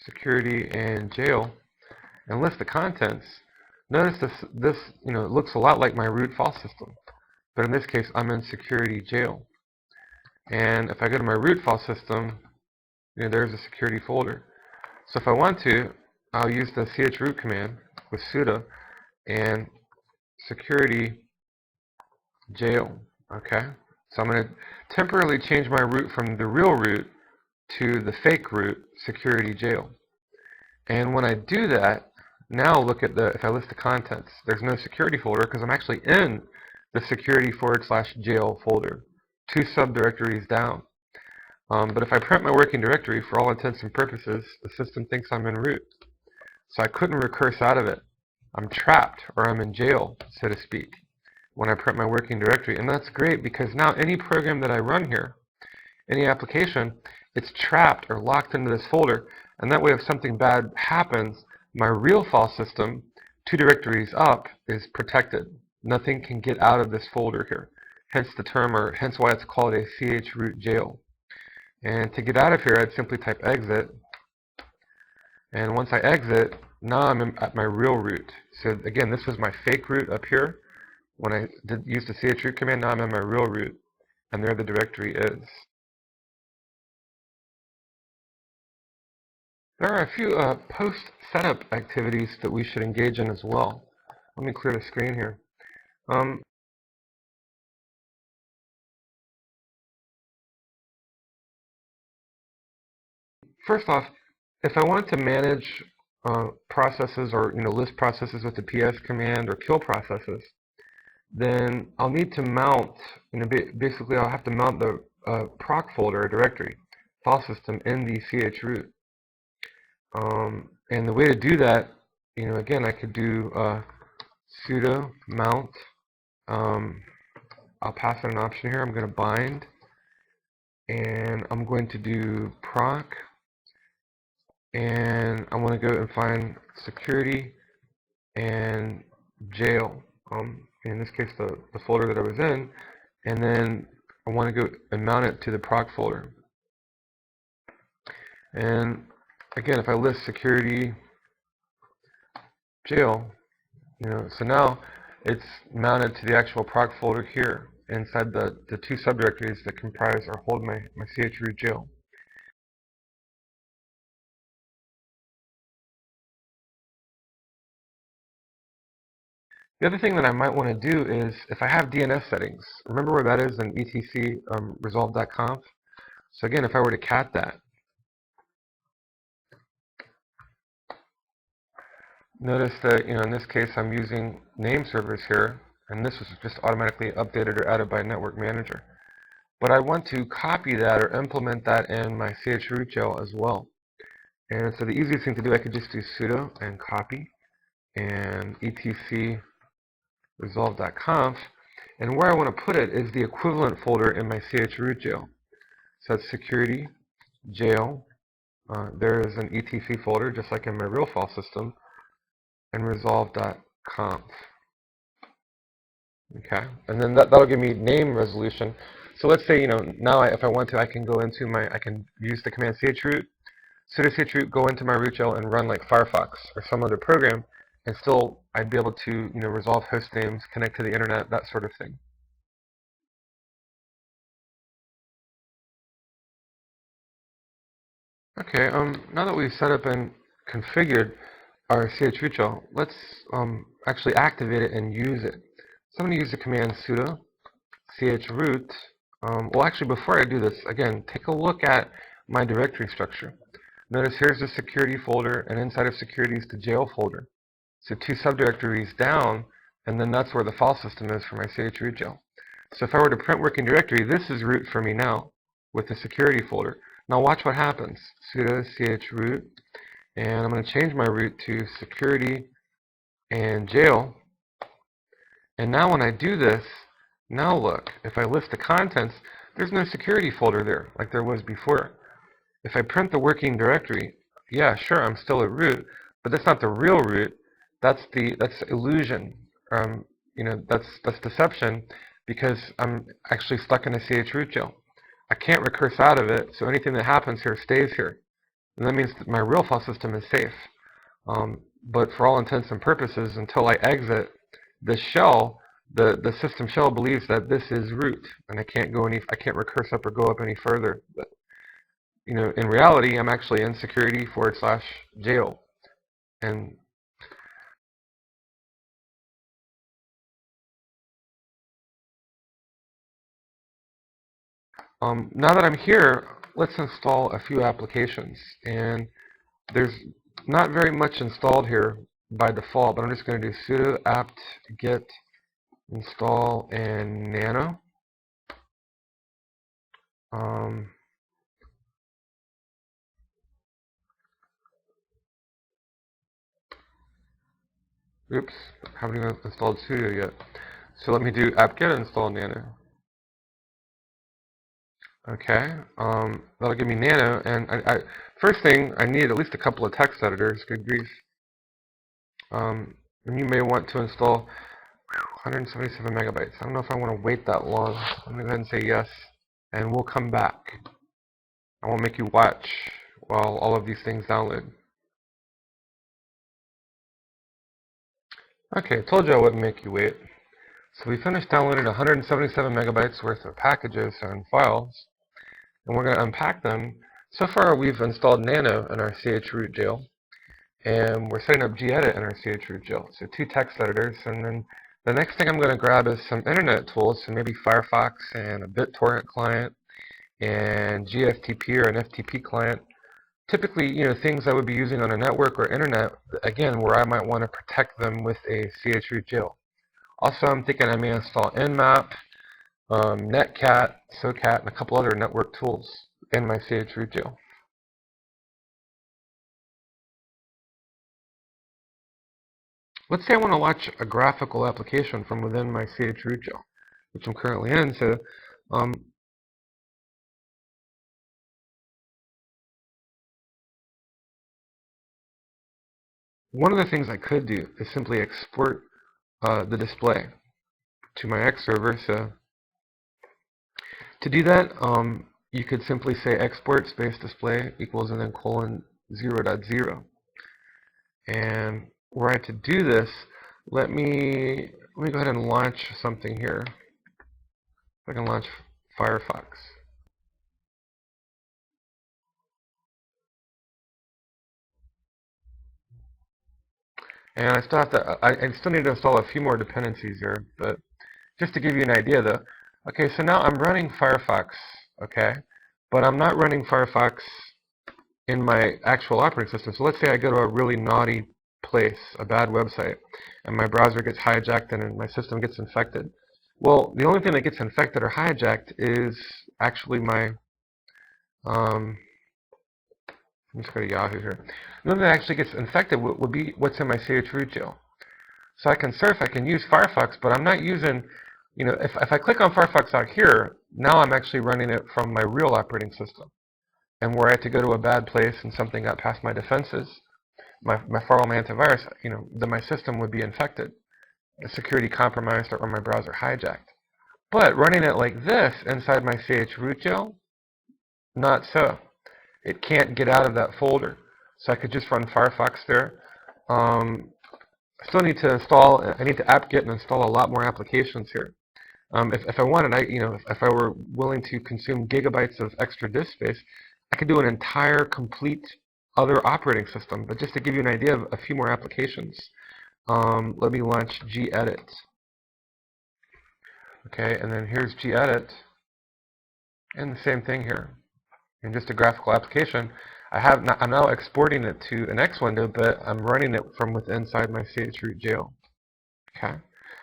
security and jail and list the contents, notice this it looks a lot like my root file system, but in this case I'm in security jail. And if I go to my root file system, there's a security folder. So if I want to, I'll use the CHROOT command with sudo and security jail. Okay, so I'm going to temporarily change my root from the real root to the fake root, security jail. And when I do that, now look at if I list the contents, there's no security folder because I'm actually in the security/jail folder, 2 subdirectories down. But if I print my working directory, for all intents and purposes, the system thinks I'm in root. So I couldn't recurse out of it. I'm trapped, or I'm in jail, so to speak, when I print my working directory. And that's great because now any program that I run here, any application, it's trapped or locked into this folder. And that way, if something bad happens, my real file system, 2 directories up, is protected. Nothing can get out of this folder here. Hence the term, or hence why it's called a chroot jail. And to get out of here, I'd simply type exit. And once I exit, now I'm at my real root. So again, this was my fake root up here. When I used the CHROOT command, now I'm at my real root. And there the directory is. There are a few post-setup activities that we should engage in as well. Let me clear the screen here. First off, if I want to manage processes or list processes with the ps command or kill processes, then I'll need to mount, basically I'll have to mount the proc folder or directory file system in the chroot. And the way to do that, again, I could do sudo mount. I'll pass in an option here. I'm going to bind, and I'm going to do proc, and I want to go and find security and jail. In this case, the folder that I was in, and then I want to go and mount it to the proc folder. And again, if I list security jail, so now it's mounted to the actual proc folder here inside the 2 subdirectories that comprise or hold my chroot jail. The other thing that I might want to do is, if I have DNS settings, remember where that is in etc resolve.conf? So again, if I were to cat that, notice that, in this case, I'm using name servers here, and this was just automatically updated or added by Network Manager. But I want to copy that or implement that in my chroot jail as well. And so the easiest thing to do, I could just do sudo and copy and etc resolve.conf, and where I want to put it is the equivalent folder in my chroot jail. So that's security jail. There is an etc folder, just like in my real file system, and resolve.conf. Okay, and then that'll give me name resolution. So let's say, now if I want to, I can go into I can use the command chroot, sudo chroot, go into my root jail and run like Firefox or some other program, and still I'd be able to, resolve host names, connect to the internet, that sort of thing. Okay, now that we've set up and configured our chroot jail, let's actually activate it and use it. So I'm going to use the command sudo chroot. Well, actually, before I do this, again, take a look at my directory structure. Notice here's the security folder, and inside of security is the jail folder. So 2 subdirectories down, and then that's where the file system is for my chroot jail. So if I were to print working directory, this is root for me now with the security folder. Now watch what happens. Sudo chroot, and I'm going to change my root to security and jail. And now when I do this, now look, if I list the contents, there's no security folder there like there was before. If I print the working directory, yeah, sure, I'm still at root, but that's not the real root. That's illusion. That's deception, because I'm actually stuck in a chroot jail. I can't recurse out of it, so anything that happens here stays here. And that means that my real file system is safe. But for all intents and purposes, until I exit the shell, the system shell believes that this is root, and I can't recurse up or go up any further. But in reality, I'm actually in security/jail, and now that I'm here, let's install a few applications. And there's not very much installed here by default, but I'm just going to do sudo apt get install and nano. Oops, haven't even installed sudo yet. So let me do apt get install nano. Okay, that'll give me nano, and first thing, I need at least a couple of text editors, good grief. And you may want to install 177 megabytes. I don't know if I want to wait that long. I'm going to go ahead and say yes, and we'll come back. I won't make you watch while all of these things download. Okay, I told you I wouldn't make you wait. So we finished downloading 177 megabytes worth of packages and files, and we're going to unpack them. So far we've installed nano in our CHROOT jail, and we're setting up gedit in our CHROOT jail. So 2 text editors, and then the next thing I'm going to grab is some internet tools, so maybe Firefox and a BitTorrent client and GFTP or an FTP client. Typically, things I would be using on a network or internet, again, where I might want to protect them with a CHROOT jail. Also, I'm thinking I may install Nmap, Netcat, SoCat, and a couple other network tools in my CHROOT jail. Let's say I want to launch a graphical application from within my CHROOT jail, which I'm currently in. So, one of the things I could do is simply export the display to my X server. So, to do that, you could simply say export space display equals and then colon 0.0. And were I to do this, let me go ahead and launch something here. I can launch Firefox. And I still have to, I still need to install a few more dependencies here, but just to give you an idea though. Okay, so now I'm running Firefox, okay, but I'm not running Firefox in my actual operating system. So let's say I go to a really naughty place, a bad website, and my browser gets hijacked and my system gets infected. Well, the only thing that gets infected or hijacked is actually my, let me just go to Yahoo here. The only thing that actually gets infected would be what's in my CHROOT jail. So I can surf, I can use Firefox, but I'm not using, if I click on Firefox out here, now I'm actually running it from my real operating system. And were I to go to a bad place and something got past my defenses, my firewall, my antivirus, then my system would be infected, security compromised, or my browser hijacked. But running it like this inside my CHROOT jail, not so. It can't get out of that folder. So I could just run Firefox there. I still need to install, I need to apt-get and install a lot more applications here. If I wanted, if I were willing to consume gigabytes of extra disk space, I could do an entire, complete other operating system. But just to give you an idea of a few more applications, let me launch gedit. Okay, and then here's gedit, and the same thing here. And just a graphical application. I'm now exporting it to an X window, but I'm running it from inside my CHROOT jail. Okay.